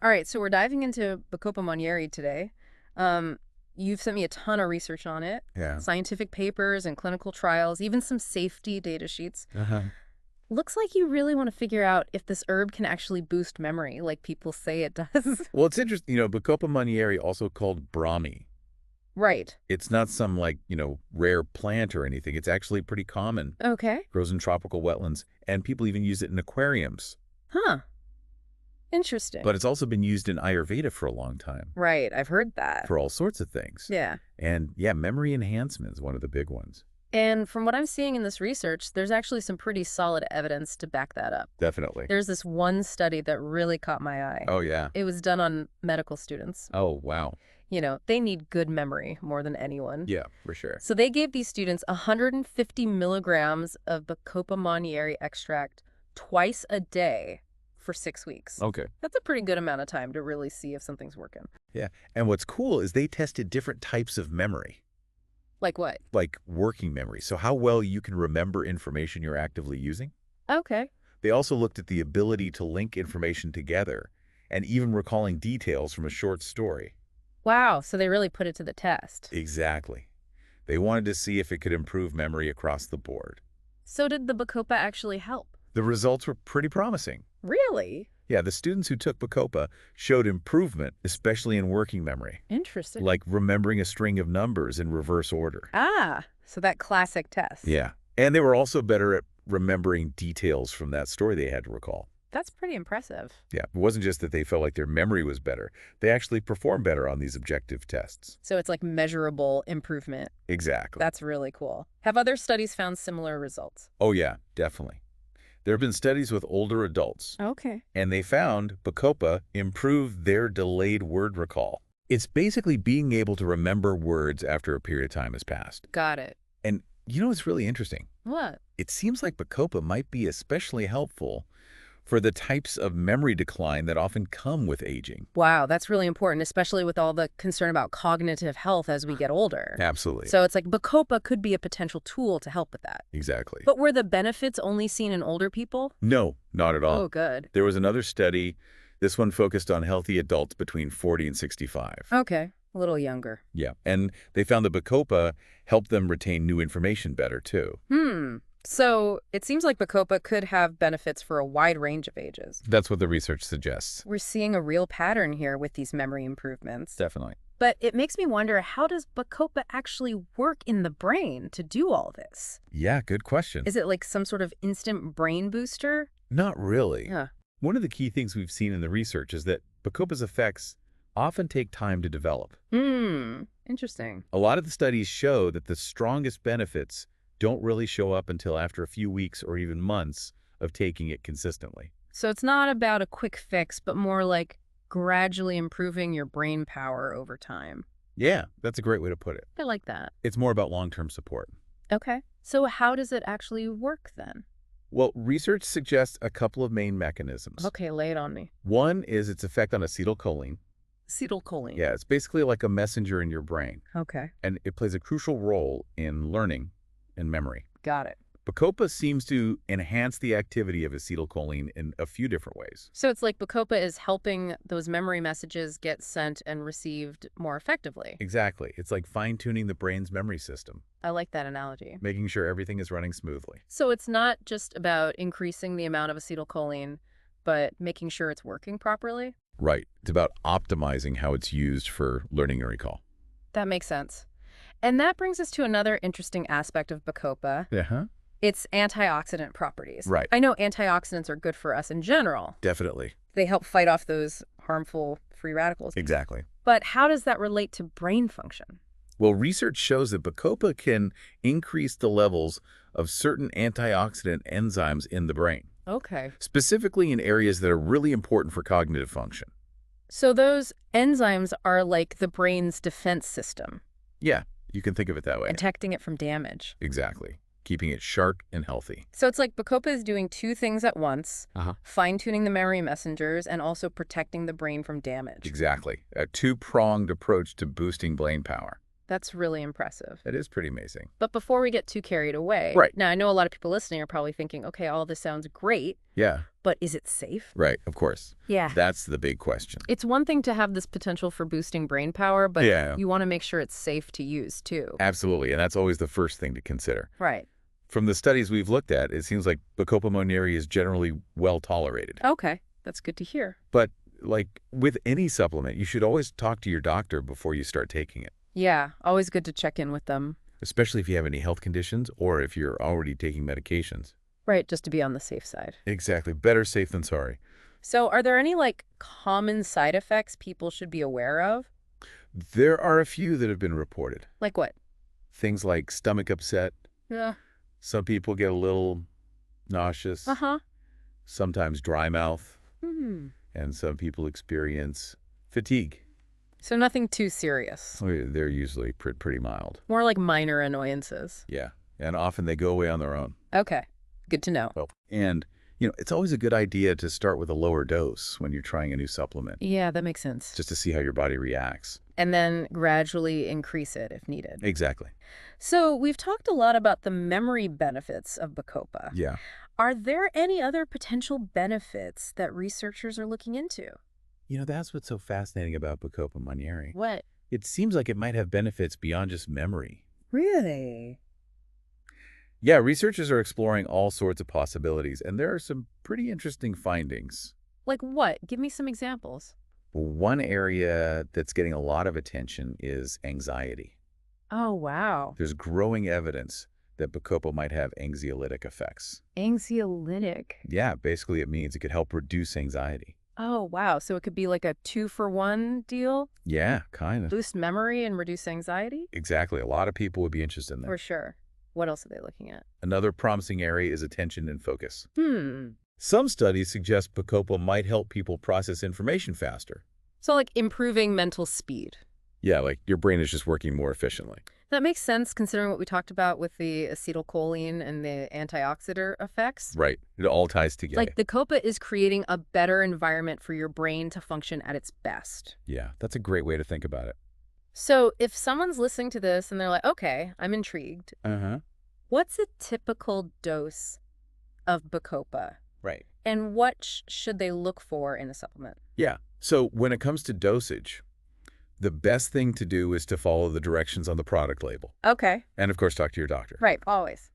All right, so we're diving into Bacopa monnieri today. You've sent me a ton of research on it, Yeah. scientific papers and clinical trials, even some safety data sheets. Uh-huh. Looks like you really want to figure out if this herb can actually boost memory, like people say it does. Well, it's interesting, Bacopa monnieri, also called Brahmi. Right. It's not some rare plant or anything. It's actually pretty common. Okay. Grows in tropical wetlands, and people even use it in aquariums. Huh. Interesting. But it's also been used in Ayurveda for a long time Right, I've heard that. for all sorts of things. Yeah. And yeah, memory enhancement is one of the big ones. And from what I'm seeing in this research, there's actually some pretty solid evidence to back that up. Definitely. There's this one study that really caught my eye. Oh, yeah. It was done on medical students. Oh, wow. They need good memory more than anyone. Yeah, for sure. So they gave these students 150 milligrams of Bacopa monnieri extract twice a day for 6 weeks. Okay. That's a pretty good amount of time to really see if something's working. Yeah. And what's cool is they tested different types of memory, Like what? like working memory. So how well you can remember information you're actively using. Okay. They also looked at the ability to link information together and even recalling details from a short story. Wow, so they really put it to the test. Exactly. They wanted to see if it could improve memory across the board. So did the Bacopa actually help? The results were pretty promising. Really? Yeah, the students who took Bacopa showed improvement, especially in working memory, Interesting. like remembering a string of numbers in reverse order. Ah, so that classic test. Yeah. And they were also better at remembering details from that story they had to recall. That's pretty impressive. Yeah, it wasn't just that they felt like their memory was better. They actually performed better on these objective tests. So it's like measurable improvement. Exactly. That's really cool. Have other studies found similar results? Oh, yeah, definitely. There have been studies with older adults, Okay. and they found Bacopa improved their delayed word recall. It's basically being able to remember words after a period of time has passed. Got it. And what's really interesting? What? It seems like Bacopa might be especially helpful for the types of memory decline that often come with aging. Wow, that's really important, especially with all the concern about cognitive health as we get older. Absolutely. So it's like Bacopa could be a potential tool to help with that. Exactly. But were the benefits only seen in older people? No, not at all. Oh, good. There was another study. This one focused on healthy adults between 40 and 65. Okay, a little younger. Yeah, and they found that Bacopa helped them retain new information better, too. So it seems like Bacopa could have benefits for a wide range of ages. That's what the research suggests. We're seeing a real pattern here with these memory improvements. Definitely. But it makes me wonder, how does Bacopa actually work in the brain to do all this? Yeah, good question. Is it like some sort of instant brain booster? Not really. Yeah. One of the key things we've seen in the research is that Bacopa's effects often take time to develop. Interesting. A lot of the studies show that the strongest benefits don't really show up until after a few weeks or even months of taking it consistently. So it's not about a quick fix, but more like gradually improving your brain power over time. Yeah, that's a great way to put it. I like that. It's more about long-term support. Okay. So how does it actually work then? Well, research suggests a couple of main mechanisms. Okay, lay it on me. One is its effect on acetylcholine. Acetylcholine. Yeah, it's basically like a messenger in your brain, Okay. and it plays a crucial role in learning and memory. Got it. Bacopa seems to enhance the activity of acetylcholine in a few different ways. So it's like Bacopa is helping those memory messages get sent and received more effectively. Exactly. It's like fine-tuning the brain's memory system, I like that analogy. making sure everything is running smoothly. So it's not just about increasing the amount of acetylcholine, but making sure it's working properly? Right. It's about optimizing how it's used for learning and recall. That makes sense. And that brings us to another interesting aspect of Bacopa. Uh-huh. Its antioxidant properties. Right. I know antioxidants are good for us in general. Definitely. They help fight off those harmful free radicals. Exactly. But how does that relate to brain function? Well, research shows that Bacopa can increase the levels of certain antioxidant enzymes in the brain, Okay. specifically in areas that are really important for cognitive function. So those enzymes are like the brain's defense system, Yeah, you can think of it that way. protecting it from damage. Exactly. Keeping it sharp and healthy. So it's like Bacopa is doing two things at once, fine-tuning the memory messengers and also protecting the brain from damage. Exactly. A two-pronged approach to boosting brain power. That's really impressive. That is pretty amazing. But before we get too carried away, Right. now I know a lot of people listening are probably thinking, okay, all this sounds great, Yeah. but is it safe? Right, of course. Yeah. That's the big question. It's one thing to have this potential for boosting brain power, but Yeah. you want to make sure it's safe to use too. Absolutely, and that's always the first thing to consider. Right. From the studies we've looked at, it seems like Bacopa monnieri is generally well tolerated. Okay, that's good to hear. But like with any supplement, you should always talk to your doctor before you start taking it, Yeah, always good to check in with them. especially if you have any health conditions or if you're already taking medications. Right, just to be on the safe side. Exactly. Better safe than sorry. So are there any common side effects people should be aware of? There are a few that have been reported. Like what? Things like stomach upset. Yeah. Some people get a little nauseous, Uh-huh. sometimes dry mouth, Hmm. and some people experience fatigue. So nothing too serious. They're usually pretty mild. More like minor annoyances. Yeah, and often they go away on their own. Okay, good to know. And, it's always a good idea to start with a lower dose when you're trying a new supplement, Yeah, that makes sense. just to see how your body reacts. And then gradually increase it if needed. Exactly. So we've talked a lot about the memory benefits of Bacopa. Yeah. Are there any other potential benefits that researchers are looking into? That's what's so fascinating about Bacopa monnieri. What? It seems like it might have benefits beyond just memory. Really? Yeah, researchers are exploring all sorts of possibilities, and there are some pretty interesting findings. Like what? Give me some examples. One area that's getting a lot of attention is anxiety. Oh, wow. There's growing evidence that Bacopa might have anxiolytic effects. Anxiolytic. Yeah, basically it means it could help reduce anxiety. Oh, wow. So it could be like a 2-for-1 deal? Yeah, kind of. Boost memory and reduce anxiety? Exactly. A lot of people would be interested in that. For sure. What else are they looking at? Another promising area is attention and focus. Hmm. Some studies suggest Bacopa might help people process information faster. So like improving mental speed. Yeah, like your brain is just working more efficiently. That makes sense considering what we talked about with the acetylcholine and the antioxidant effects. Right. It all ties together. Like the Bacopa is creating a better environment for your brain to function at its best. Yeah, that's a great way to think about it. So if someone's listening to this and they're like, okay, I'm intrigued, Uh-huh. what's a typical dose of Bacopa? Right. And what should they look for in a supplement? Yeah. So when it comes to dosage, the best thing to do is to follow the directions on the product label. Okay. And of course, talk to your doctor. Right, always.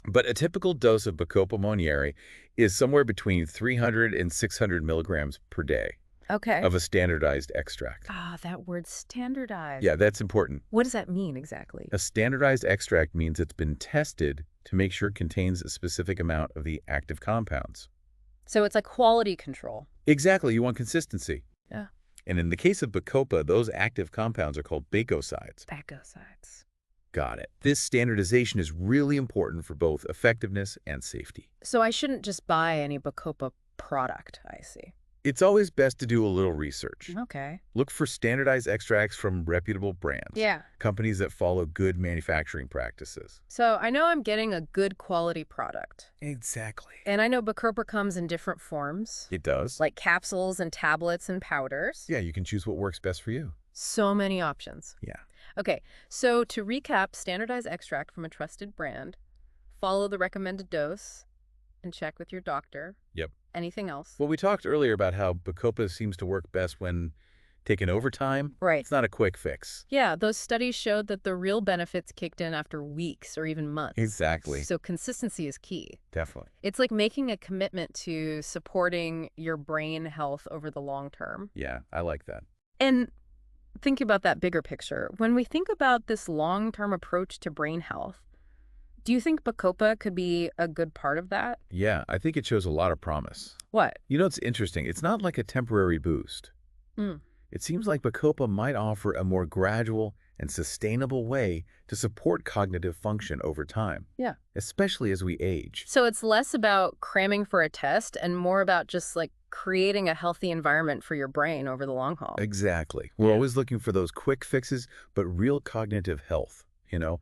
But a typical dose of Bacopa monnieri is somewhere between 300 and 600 milligrams per day Okay. of a standardized extract. Ah, that word standardized. Yeah, that's important. What does that mean exactly? A standardized extract means it's been tested to make sure it contains a specific amount of the active compounds. So it's like quality control. Exactly. You want consistency. Yeah. And in the case of Bacopa, those active compounds are called bacosides. Bacosides. Got it. This standardization is really important for both effectiveness and safety. So I shouldn't just buy any Bacopa product, I see. It's always best to do a little research. Okay. Look for standardized extracts from reputable brands. Yeah. Companies that follow good manufacturing practices. So I know I'm getting a good quality product. Exactly. And I know Bacopa comes in different forms, It does. like capsules and tablets and powders. Yeah, you can choose what works best for you. So many options. Yeah. Okay, so to recap, standardized extract from a trusted brand, follow the recommended dose, and check with your doctor. Yep. Anything else? Well, we talked earlier about how Bacopa seems to work best when taken over time. Right. It's not a quick fix. Yeah, those studies showed that the real benefits kicked in after weeks or even months. Exactly. So consistency is key. Definitely. It's like making a commitment to supporting your brain health over the long term. Yeah, I like that. And think about that bigger picture. When we think about this long-term approach to brain health, do you think Bacopa could be a good part of that? Yeah, I think it shows a lot of promise. What? It's interesting. It's not like a temporary boost. Mm. It seems like Bacopa might offer a more gradual and sustainable way to support cognitive function over time. Yeah. Especially as we age. So it's less about cramming for a test and more about just creating a healthy environment for your brain over the long haul. Exactly. We're Yeah. always looking for those quick fixes, but real cognitive health,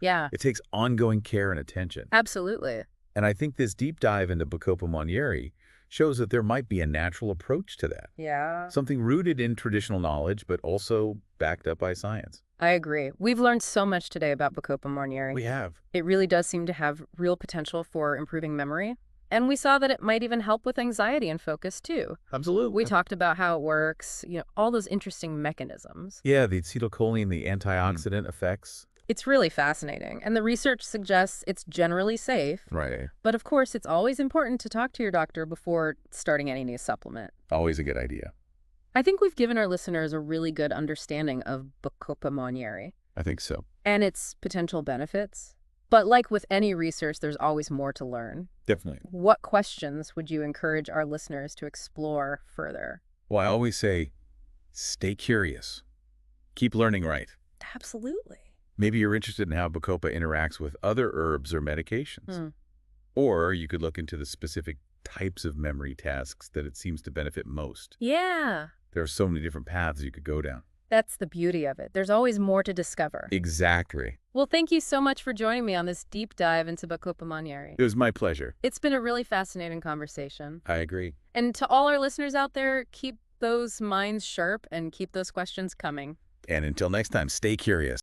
Yeah, It takes ongoing care and attention. absolutely. And I think this deep dive into Bacopa monnieri shows that there might be a natural approach to that. Yeah. Something rooted in traditional knowledge, but also backed up by science. I agree. We've learned so much today about Bacopa monnieri. We have. It really does seem to have real potential for improving memory. And we saw that it might even help with anxiety and focus, too. Absolutely. We talked about how it works, all those interesting mechanisms. Yeah, the acetylcholine, the antioxidant effects. It's really fascinating. And the research suggests it's generally safe. Right. But of course, it's always important to talk to your doctor before starting any new supplement. Always a good idea. I think we've given our listeners a really good understanding of Bacopa monnieri I think so. and its potential benefits. But like with any research, there's always more to learn. Definitely. What questions would you encourage our listeners to explore further? Well, I always say, stay curious. Keep learning right. Absolutely. Maybe you're interested in how Bacopa interacts with other herbs or medications. Hmm. Or you could look into the specific types of memory tasks that it seems to benefit most. Yeah, There are so many different paths you could go down. that's the beauty of it. There's always more to discover. Exactly. Well, thank you so much for joining me on this deep dive into Bacopa monnieri. It was my pleasure. It's been a really fascinating conversation. I agree. And to all our listeners out there, keep those minds sharp and keep those questions coming. And until next time, stay curious.